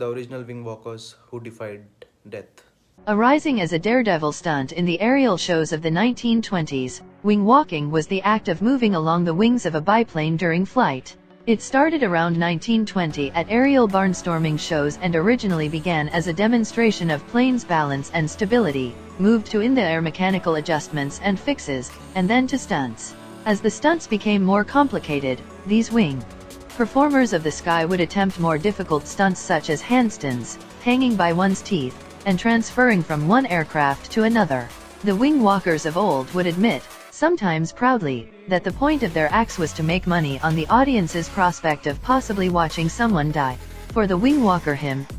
the original wing walkers who defied death. Arising as a daredevil stunt in the aerial shows of the 1920s, wing walking was the act of moving along the wings of a biplane during flight. It started around 1920 at aerial barnstorming shows and originally began as a demonstration of planes' balance and stability, moved to in-the-air mechanical adjustments and fixes, and then to stunts. As the stunts became more complicated, these wing performers of the sky would attempt more difficult stunts such as handstands, hanging by one's teeth, and transferring from one aircraft to another. The wing walkers of old would admit, sometimes proudly, that the point of their acts was to make money on the audience's prospect of possibly watching someone die. For the wing walker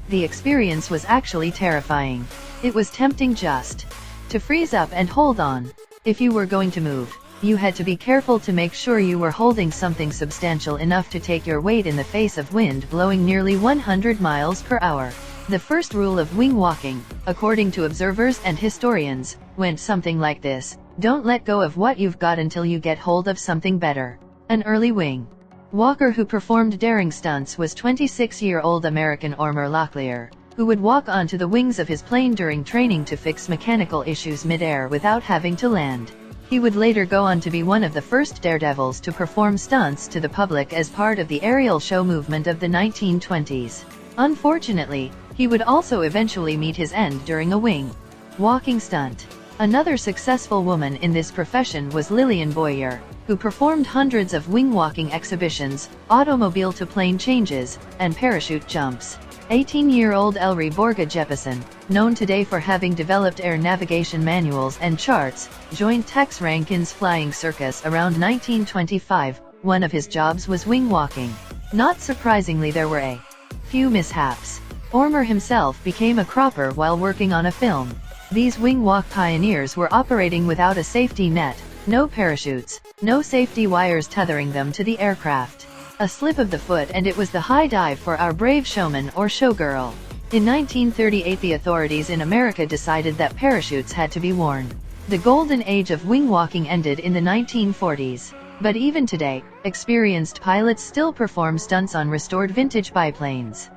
the experience was actually terrifying. It was tempting just to freeze up and hold on. If you were going to move, you had to be careful to make sure you were holding something substantial enough to take your weight in the face of wind blowing nearly 100 miles per hour. The first rule of wing walking, according to observers and historians, went something like this: don't let go of what you've got until you get hold of something better. An early wing walker who performed daring stunts was 26-year-old American Ormer Locklear, who would walk onto the wings of his plane during training to fix mechanical issues mid-air without having to land. He would later go on to be one of the first daredevils to perform stunts to the public as part of the aerial show movement of the 1920s. Unfortunately, he would also eventually meet his end during a wing walking stunt. Another successful woman in this profession was Lillian Boyer, who performed hundreds of wing-walking exhibitions, automobile-to-plane changes, and parachute jumps. 18-year-old Elry Borga Jeppesen, known today for having developed air navigation manuals and charts, joined Tex Rankin's flying circus around 1925. One of his jobs was wing walking. Not surprisingly, there were a few mishaps. Ormer himself became a cropper while working on a film. These wing walk pioneers were operating without a safety net, no parachutes, no safety wires tethering them to the aircraft. A slip of the foot and it was the high dive for our brave showman or showgirl. In 1938, the authorities in America decided that parachutes had to be worn. The golden age of wing walking ended in the 1940s. But even today, experienced pilots still perform stunts on restored vintage biplanes.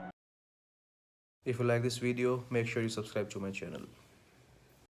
If you like this video, make sure you subscribe to my channel.